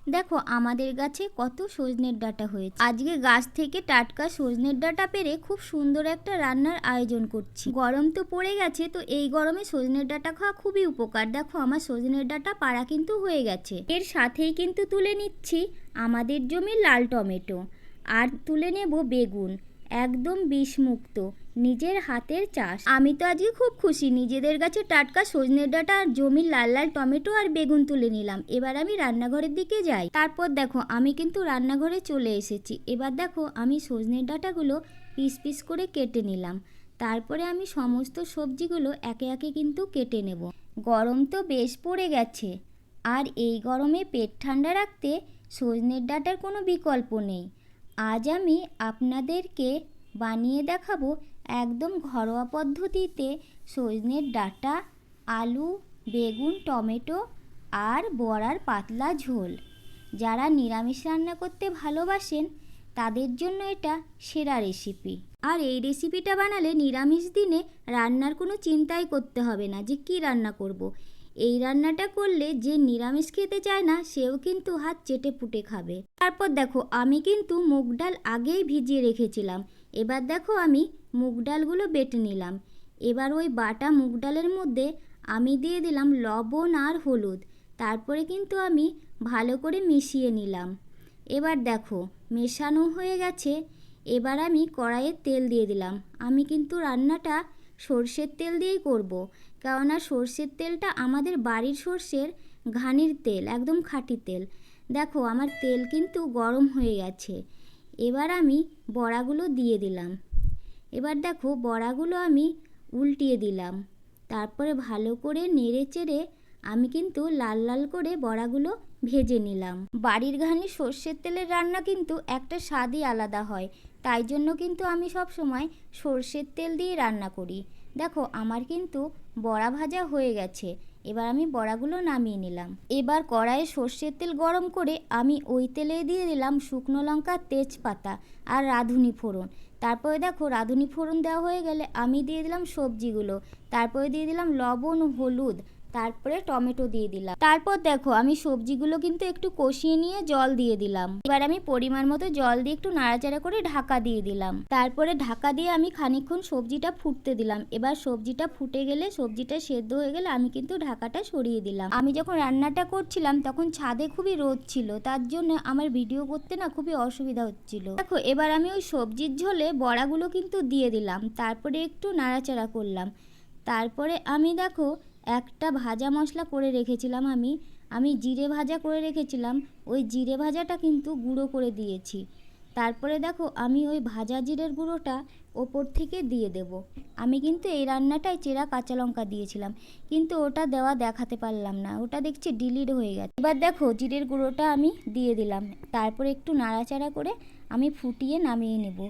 দেখো আমাদের গাছে কত সজনের ডাঁটা হয়েছে। আজকে গাছ থেকে টাটকা সজনের ডাঁটা পেরে খুব সুন্দর একটা রান্নার আয়োজন করছি। গরম তো পড়ে গেছে, তো এই গরমে সজনের ডাঁটা খাওয়া খুবই উপকার। দেখো আমার সজনের ডাঁটা পাড়া কিন্তু হয়ে গেছে। এর সাথেই কিন্তু তুলে নিচ্ছি আমাদের জমির লাল টমেটো, আর তুলে নেব বেগুন, একদম বিষমুক্ত, নিজের হাতের চাষ। আমি তো আজকে খুব খুশি, নিজেদের গাছে টাটকা সজনের ডাঁটা আর জমির লাল লাল টমেটো আর বেগুন তুলে নিলাম। এবার আমি রান্নাঘরের দিকে যাই। তারপর দেখো আমি কিন্তু রান্নাঘরে চলে এসেছি। এবার দেখো আমি সজনের ডাঁটাগুলো পিস পিস করে কেটে নিলাম। তারপরে আমি সমস্ত সবজিগুলো একে একে কিন্তু কেটে নেব। গরম তো বেশ পড়ে গেছে, আর এই গরমে পেট ঠান্ডা রাখতে সজনের ডাঁটার কোনো বিকল্প নেই। আজ আমি আপনাদেরকে বানিয়ে দেখাবো একদম ঘরোয়া পদ্ধতিতে সজনের ডাঁটা, আলু, বেগুন, টমেটো আর বড়ার পাতলা ঝোল। যারা নিরামিষ রান্না করতে ভালোবাসেন তাদের জন্য এটা সেরা রেসিপি। আর এই রেসিপিটা বানালে নিরামিষ দিনে রান্নার কোনো চিন্তাই করতে হবে না যে কী রান্না করব। এই রান্নাটা করলে যে নিরামিষ খেতে চায় না সেও কিন্তু হাত চেটে পুটে খাবে। তারপর দেখো আমি কিন্তু মুগ ডাল আগেই ভিজিয়ে রেখেছিলাম। এবার দেখো আমি মুগ ডালগুলো বেটে নিলাম। এবার ওই বাটা মুগ ডালের মধ্যে আমি দিয়ে দিলাম লবণ আর হলুদ। তারপরে কিন্তু আমি ভালো করে মিশিয়ে নিলাম। এবার দেখো মেশানো হয়ে গেছে। এবার আমি কড়াইয়ে তেল দিয়ে দিলাম। আমি কিন্তু রান্নাটা সর্ষের তেল দিয়েই করব, কেননা সর্ষের তেলটা আমাদের বাড়ির সর্ষের ঘানির তেল, একদম খাঁটি তেল। দেখো আমার তেল কিন্তু গরম হয়ে গেছে। এবার আমি বড়াগুলো দিয়ে দিলাম। এবার দেখো বড়াগুলো আমি উল্টিয়ে দিলাম। তারপরে ভালো করে নেড়ে চেড়ে আমি কিন্তু লাল লাল করে বড়াগুলো ভেজে নিলাম। বাড়ির ঘানি সর্ষের তেলের রান্না কিন্তু একটা স্বাদই আলাদা হয়, তাই জন্য কিন্তু আমি সব সময় সর্ষের তেল দিয়ে রান্না করি। দেখো আমার কিন্তু বড়া ভাজা হয়ে গেছে। এবার আমি বড়াগুলো নামিয়ে নিলাম। এবার কড়াইয়ে সর্ষের তেল গরম করে আমি ওই তেলে দিয়ে দিলাম শুকনো লঙ্কা, তেজপাতা আর রাঁধুনি ফোড়ন। তারপরে দেখো রাঁধুনি ফোড়ন দেওয়া হয়ে গেলে আমি দিয়ে দিলাম সবজিগুলো। তারপরে দিয়ে দিলাম লবণ, হলুদ, তারপরে টমেটো দিয়ে দিলাম। তারপর দেখো আমি সবজিগুলো কিন্তু একটু কষিয়ে নিয়ে জল দিয়ে দিলাম। এবার আমি পরিমাণ মতো জল দিয়ে একটু নাড়াচাড়া করে ঢাকা দিয়ে দিলাম। তারপরে ঢাকা দিয়ে আমি খানিকক্ষণ সবজিটা ফুটতে দিলাম। এবার সবজিটা ফুটে গেলে, সবজিটা সেদ্ধ হয়ে গেলে আমি কিন্তু ঢাকাটা সরিয়ে দিলাম। আমি যখন রান্নাটা করছিলাম তখন ছাদে খুবই রোদ ছিল, তার জন্য আমার ভিডিও করতে না খুবই অসুবিধা হচ্ছিল। দেখো এবার আমি ওই সবজির ঝোলে বড়াগুলো কিন্তু দিয়ে দিলাম। তারপরে একটু নাড়াচাড়া করলাম। তারপরে আমি দেখো একটা ভাজা মশলা করে রেখেছিলাম, আমি জিরে ভাজা করে রেখেছিলাম। ওই জিরে ভাজাটা কিন্তু গুঁড়ো করে দিয়েছি। তারপরে দেখো আমি ওই ভাজা জিরের গুঁড়োটা ওপর থেকে দিয়ে দেব। আমি কিন্তু এই রান্নাটায় চেরা কাঁচা লঙ্কা দিয়েছিলাম, কিন্তু ওটা দেওয়া দেখাতে পারলাম না, ওটা দেখছি ডিলিট হয়ে গেছে। এবার দেখো জিরের গুঁড়োটা আমি দিয়ে দিলাম। তারপরে একটু নাড়াচাড়া করে আমি ফুটিয়ে নামিয়ে নেব।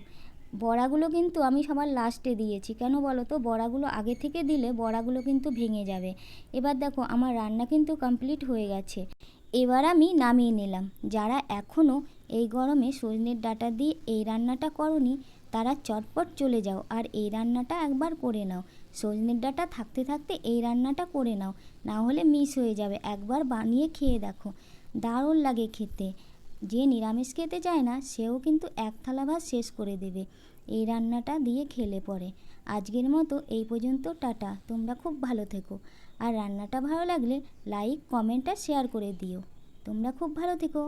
বড়াগুলো কিন্তু আমি সবার লাস্টে দিয়েছি, কেন বলো তো, বড়াগুলো আগে থেকে দিলে বড়াগুলো কিন্তু ভেঙে যাবে। এবার দেখো আমার রান্না কিন্তু কমপ্লিট হয়ে গেছে। এবার আমি নামিয়ে নিলাম। যারা এখনও এই গরমে সজনের ডাঁটা দিয়ে এই রান্নাটা করনি তারা চটপট চলে যাও আর এই রান্নাটা একবার করে নাও। সজনের ডাঁটা থাকতে থাকতে এই রান্নাটা করে নাও, না হলে মিস হয়ে যাবে। একবার বানিয়ে খেয়ে দেখো, দারুণ লাগে খেতে। যে নিরামিষ খেতে চায় না সেও কিন্তু এক থালা ভাত শেষ করে দেবে এই রান্নাটা দিয়ে খেলে পরে। আজকের মতো এই পর্যন্ত, টাটা। তোমরা খুব ভালো থেকো, আর রান্নাটা ভালো লাগলে লাইক, কমেন্ট আর শেয়ার করে দিও। তোমরা খুব ভালো থেকো।